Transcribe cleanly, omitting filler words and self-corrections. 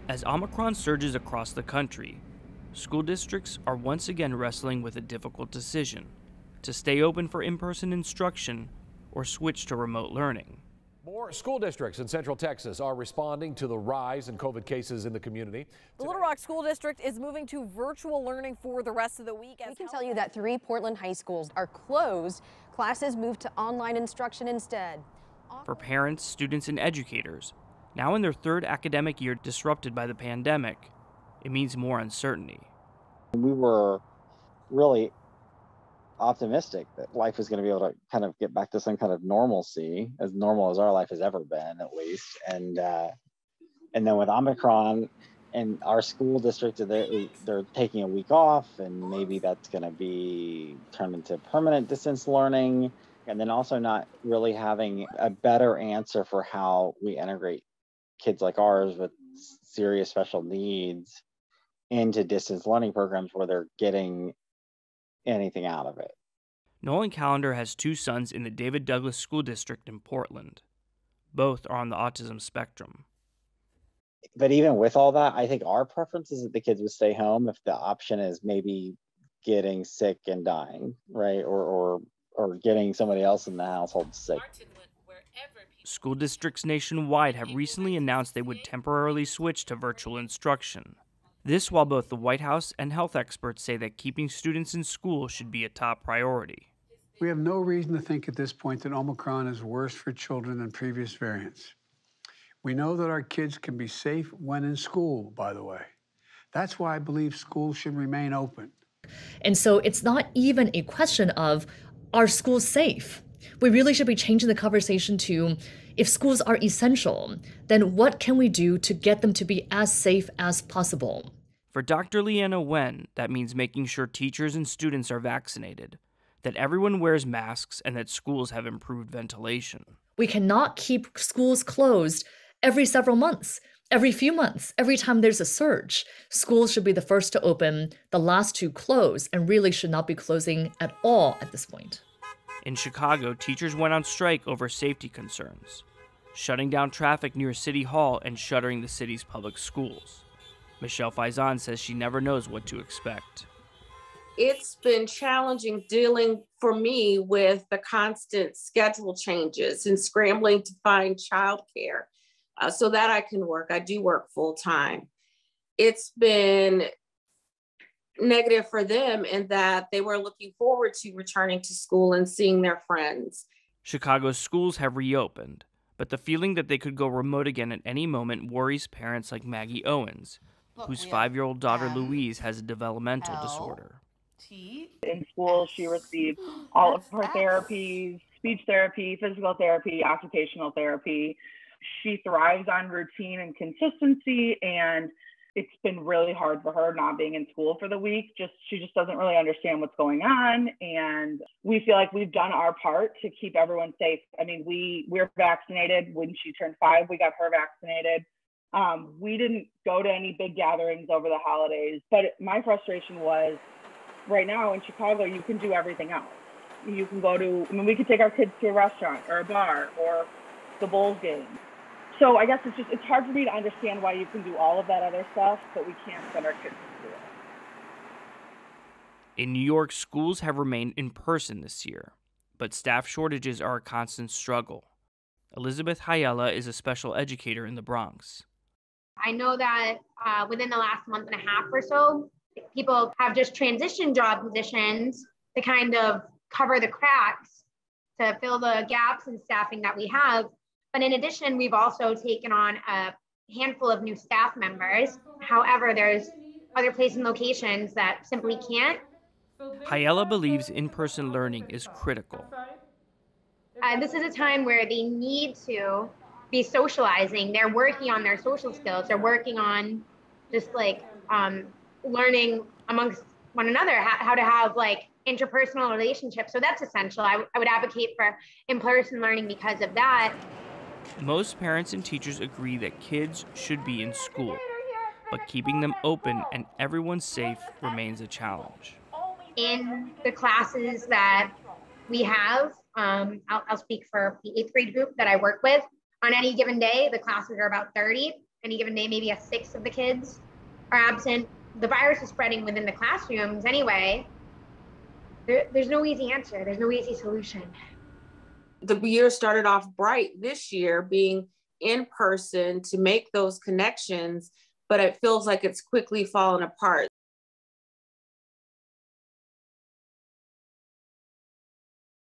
As Omicron surges across the country, school districts are once again wrestling with a difficult decision to stay open for in-person instruction or switch to remote learning. More school districts in Central Texas are responding to the rise in COVID cases in the community. The Little Rock School District is moving to virtual learning for the rest of the week. We can tell you that 3 Portland high schools are closed. Classes moved to online instruction instead. For parents, students, and educators, now in their third academic year disrupted by the pandemic, it means more uncertainty. We were really optimistic that life was going to be able to kind of get back to some kind of normalcy, as normal as our life has ever been, at least. And then with Omicron and our school district, they're taking a week off, and maybe that's going to be turned into permanent distance learning. And then also not really having a better answer for how we integrate kids like ours with serious special needs into distance learning programs where they're getting anything out of it. Nolan Callender has 2 sons in the David Douglas School District in Portland. Both are on the autism spectrum. But even with all that, I think our preference is that the kids would stay home if the option is maybe getting sick and dying, right? Or getting somebody else in the household sick. School districts nationwide have recently announced they would temporarily switch to virtual instruction. This while both the White House and health experts say that keeping students in school should be a top priority. We have no reason to think at this point that Omicron is worse for children than previous variants. We know that our kids can be safe when in school, by the way. That's why I believe schools should remain open. And so it's not even a question of, are schools safe? We really should be changing the conversation to, if schools are essential, then what can we do to get them to be as safe as possible? For Dr. Leanna Wen, that means making sure teachers and students are vaccinated, that everyone wears masks, and that schools have improved ventilation. We cannot keep schools closed every several months, every few months, every time there's a surge. Schools should be the first to open, the last to close, and really should not be closing at all at this point. In Chicago, teachers went on strike over safety concerns, shutting down traffic near City Hall and shuttering the city's public schools. Michelle Faison says she never knows what to expect. It's been challenging dealing for me with the constant schedule changes and scrambling to find childcare so that I can work. I do work full time. It's been negative for them in that they were looking forward to returning to school and seeing their friends. Chicago's schools have reopened, but the feeling that they could go remote again at any moment worries parents like Maggie Owens, whose 5-year-old daughter Louise has a developmental disorder. In school, she received all of her therapies, speech therapy, physical therapy, occupational therapy. She thrives on routine and consistency, and it's been really hard for her not being in school for the week. She just doesn't really understand what's going on. And we feel like we've done our part to keep everyone safe. I mean, we're vaccinated. When she turned 5, we got her vaccinated. We didn't go to any big gatherings over the holidays, but my frustration was right now in Chicago, you can do everything else. You can we could take our kids to a restaurant or a bar or the Bulls game. So I guess it's hard for me to understand why you can do all of that other stuff, but we can't send our kids to do it. In New York, schools have remained in person this year, but staff shortages are a constant struggle. Elizabeth Hayela is a special educator in the Bronx. I know that within the last month and a half or so, people have just transitioned job positions to kind of cover the cracks, to fill the gaps in staffing that we have. But in addition, we've also taken on a handful of new staff members. However, there's other places and locations that simply can't. Hayela believes in-person learning is critical. This is a time where they need to be socializing. They're working on their social skills. They're working on just learning amongst one another, how to have interpersonal relationships. So that's essential. I would advocate for in-person learning because of that. Most parents and teachers agree that kids should be in school, but keeping them open and everyone safe remains a challenge. In the classes that we have, I'll speak for the 8th grade group that I work with. On any given day, the classes are about 30. any given day, maybe a sixth of the kids are absent. The virus is spreading within the classrooms anyway. There's no easy answer. There's no easy solution. The year started off bright this year, being in person to make those connections, but it feels like it's quickly fallen apart.